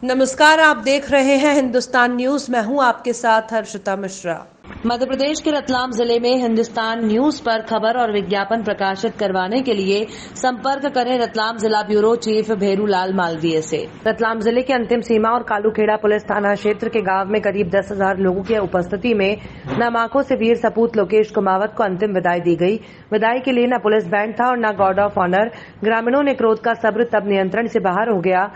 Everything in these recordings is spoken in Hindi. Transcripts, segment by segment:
नमस्कार, आप देख रहे हैं हिंदुस्तान न्यूज। मैं हूं आपके साथ हर्षिता मिश्रा। मध्य प्रदेश के रतलाम जिले में हिंदुस्तान न्यूज पर खबर और विज्ञापन प्रकाशित करवाने के लिए संपर्क करें रतलाम जिला ब्यूरो चीफ भेरूलाल मालवीय से। रतलाम जिले के अंतिम सीमा और कालूखेड़ा पुलिस थाना क्षेत्र के गांव में करीब 10,000 लोगों की उपस्थिति में नम आंखों से वीर सपूत लोकेश कुमावत को अंतिम विदाई दी गई। विदाई के लिए न पुलिस बैंड था और न गार्ड ऑफ ऑनर। ग्रामीणों ने क्रोध का सब्र तब नियंत्रण से बाहर हो गया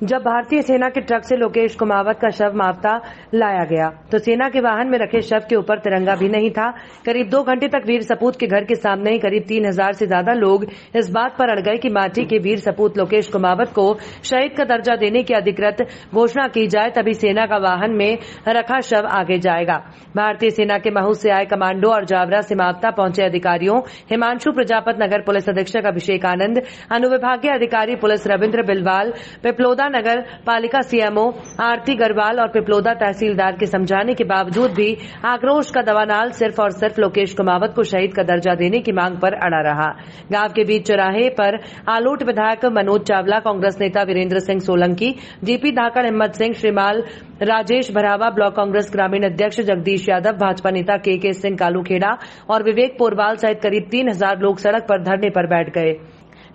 जब भारतीय सेना के ट्रक से लोकेश कुमावत का शव मावता लाया गया तो सेना के वाहन में रखे शव के ऊपर तिरंगा भी नहीं था। करीब 2 घंटे तक वीर सपूत के घर के सामने ही करीब 3,000 से ज्यादा लोग इस बात पर अड़ गए कि माटी के वीर सपूत लोकेश कुमावत को शहीद का दर्जा देने की अधिकृत घोषणा की जाए, तभी सेना का वाहन में रखा शव आगे जाएगा। भारतीय सेना के महू से आए कमांडो और जावरा से मावता पहुंचे अधिकारियों हिमांशु प्रजापत, नगर पुलिस अधीक्षक अभिषेक आनंद, अनुविभागीय अधिकारी पुलिस रविंद्र बिलवाल, पिपलोदा नगर पालिका सीएमओ आरती गरवाल और पिपलोदा तहसीलदार के समझाने के बावजूद भी आक्रोश का दवानाल सिर्फ और सिर्फ लोकेश कुमावत को शहीद का दर्जा देने की मांग पर अड़ा रहा। गांव के बीच चौराहे पर आलोट विधायक मनोज चावला, कांग्रेस नेता वीरेंद्र सिंह सोलंकी, जीपी धाकड़, हिम्मत सिंह श्रीमाल, राजेश भरावा, ब्लॉक कांग्रेस ग्रामीण अध्यक्ष जगदीश यादव, भाजपा नेता के सिंह कालूखेड़ा और विवेक पोरवाल सहित करीब 3,000 लोग सड़क पर धरने पर बैठ गए।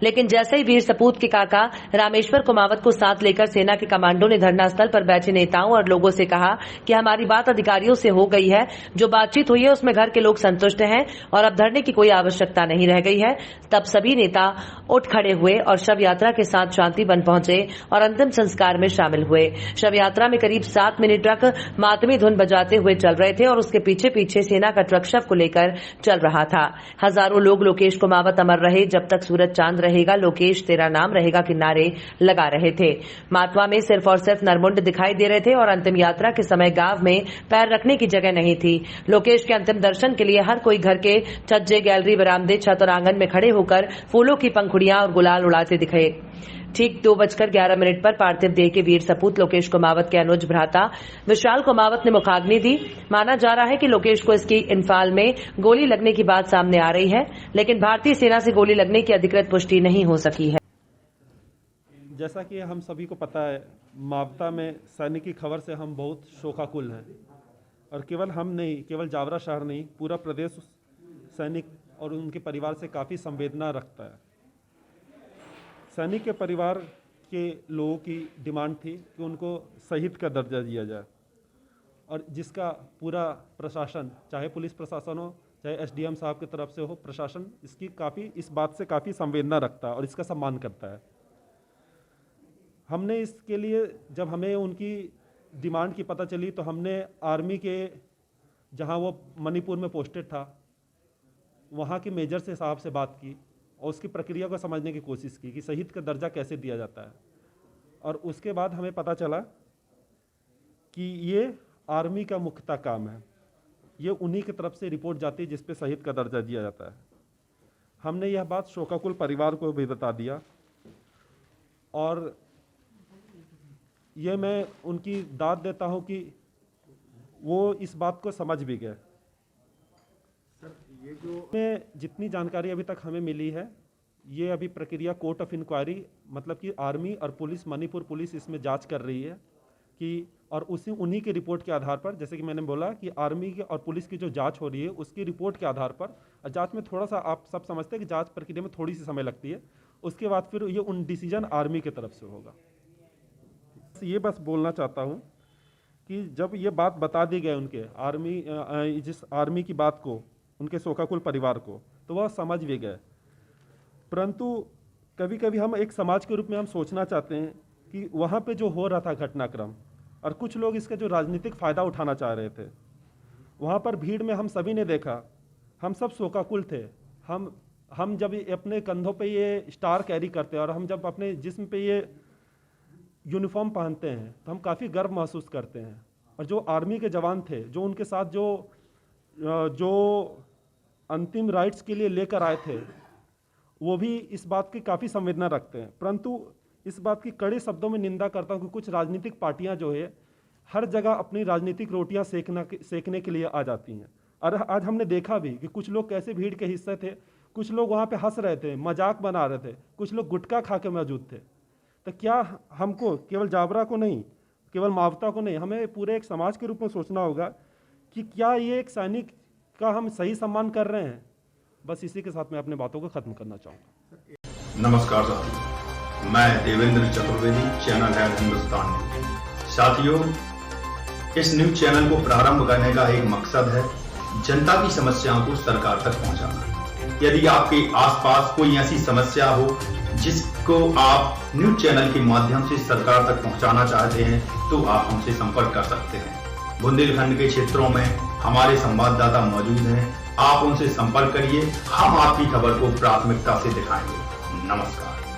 लेकिन जैसे ही वीर सपूत के काका रामेश्वर कुमावत को साथ लेकर सेना के कमांडो ने धरना स्थल पर बैठे नेताओं और लोगों से कहा कि हमारी बात अधिकारियों से हो गई है, जो बातचीत हुई है उसमें घर के लोग संतुष्ट हैं और अब धरने की कोई आवश्यकता नहीं रह गई है, तब सभी नेता उठ खड़े हुए और शव यात्रा के साथ शांति वन पहुंचे और अंतिम संस्कार में शामिल हुए। शव यात्रा में करीब 7 मिनट तक मातमी धुन बजाते हुए चल रहे थे और उसके पीछे पीछे सेना का ट्रक शव को लेकर चल रहा था। हजारों लोग लोकेश कुमावत अमर रहे, जब तक सूरज चांद रहेगा लोकेश तेरा नाम रहेगा के नारे लगा रहे थे। मातवा में सिर्फ और सिर्फ नरमुंड दिखाई दे रहे थे और अंतिम यात्रा के समय गांव में पैर रखने की जगह नहीं थी। लोकेश के अंतिम दर्शन के लिए हर कोई घर के छज्जे, गैलरी, बरामदे, छत और आंगन में खड़े होकर फूलों की पंखुड़ियां और गुलाल उड़ाते दिखे। ठीक 2:11 पर पार्थिव देह के वीर सपूत लोकेश कुमावत के अनुज भ्राता विशाल कुमावत ने मुखाग्नि दी। माना जा रहा है कि लोकेश को इसकी इंफाल में गोली लगने की बात सामने आ रही है, लेकिन भारतीय सेना से गोली लगने की अधिकृत पुष्टि नहीं हो सकी है। जैसा कि हम सभी को पता है, मावता में सैनिक की खबर से हम बहुत शोकाकुल हैं और केवल हम नहीं, केवल जावरा शहर नहीं, पूरा प्रदेश सैनिक और उनके परिवार से काफ़ी संवेदना रखता है। सैनिक के परिवार के लोगों की डिमांड थी कि उनको शहीद का दर्जा दिया जाए और जिसका पूरा प्रशासन, चाहे पुलिस प्रशासन हो चाहे एसडीएम साहब की तरफ से हो, प्रशासन इस बात से काफ़ी संवेदना रखता है और इसका सम्मान करता है। हमने इसके लिए, जब हमें उनकी डिमांड की पता चली तो हमने आर्मी के, जहां वो मणिपुर में पोस्टेड था, वहां के मेजर से साहब से बात की और उसकी प्रक्रिया को समझने की कोशिश की कि शहीद का दर्जा कैसे दिया जाता है। और उसके बाद हमें पता चला कि ये आर्मी का मुख्यतः काम है, ये उन्हीं की तरफ से रिपोर्ट जाती है जिस पे शहीद का दर्जा दिया जाता है। हमने यह बात शोकाकुल परिवार को भी बता दिया और ये मैं उनकी दाद देता हूं कि वो इस बात को समझ भी गए। ये जो जितनी जानकारी अभी तक हमें मिली है, ये अभी प्रक्रिया कोर्ट ऑफ इंक्वायरी, मतलब कि आर्मी और पुलिस, मणिपुर पुलिस इसमें जांच कर रही है कि, और उन्हीं के रिपोर्ट के आधार पर, जैसे कि मैंने बोला कि आर्मी की और पुलिस की जो जांच हो रही है उसकी रिपोर्ट के आधार पर, जांच में थोड़ा सा, आप सब समझते हैं कि जांच प्रक्रिया में थोड़ी सी समय लगती है, उसके बाद फिर ये उन डिसीजन आर्मी की तरफ से होगा। ये बस बोलना चाहता हूँ कि जब ये बात बता दी गई उनके आर्मी, जिस आर्मी की बात को उनके शोकाकुल परिवार को, तो वह समझ भी गए। परंतु कभी कभी हम एक समाज के रूप में हम सोचना चाहते हैं कि वहाँ पे जो हो रहा था घटनाक्रम, और कुछ लोग इसका जो राजनीतिक फ़ायदा उठाना चाह रहे थे, वहाँ पर भीड़ में हम सभी ने देखा, हम सब शोकाकुल थे। हम जब अपने कंधों पे ये स्टार कैरी करते हैं और हम जब अपने जिस्म पे ये यूनिफॉर्म पहनते हैं तो हम काफ़ी गर्व महसूस करते हैं। और जो आर्मी के जवान थे, जो उनके साथ जो अंतिम राइट्स के लिए लेकर आए थे, वो भी इस बात की काफ़ी संवेदना रखते हैं। परंतु इस बात की कड़े शब्दों में निंदा करता हूँ कि कुछ राजनीतिक पार्टियां जो है हर जगह अपनी राजनीतिक रोटियां सेकने के लिए आ जाती हैं। और आज हमने देखा भी कि कुछ लोग कैसे भीड़ के हिस्से थे, कुछ लोग वहाँ पे हंस रहे थे, मजाक बना रहे थे, कुछ लोग गुटखा खा के मौजूद थे। तो क्या हमको, केवल जावरा को नहीं, केवल मावता को नहीं, हमें पूरे एक समाज के रूप में सोचना होगा कि क्या ये एक सैनिक का हम सही सम्मान कर रहे हैं। बस इसी के साथ मैं अपने बातों को खत्म करना चाहूँगा। नमस्कार साथियों, मैं देवेंद्र चतुर्वेदी, चैनल है हिंदुस्तान न्यूज। साथियों, इस न्यूज चैनल को प्रारंभ करने का एक मकसद है जनता की समस्याओं को सरकार तक पहुंचाना। यदि आपके आसपास कोई ऐसी समस्या हो जिसको आप न्यूज चैनल के माध्यम से सरकार तक पहुंचाना चाहते हैं तो आप हमसे संपर्क कर सकते हैं। बुंदेलखंड के क्षेत्रों में हमारे संवाददाता मौजूद हैं, आप उनसे संपर्क करिए, हम आपकी खबर को प्राथमिकता से दिखाएंगे। नमस्कार।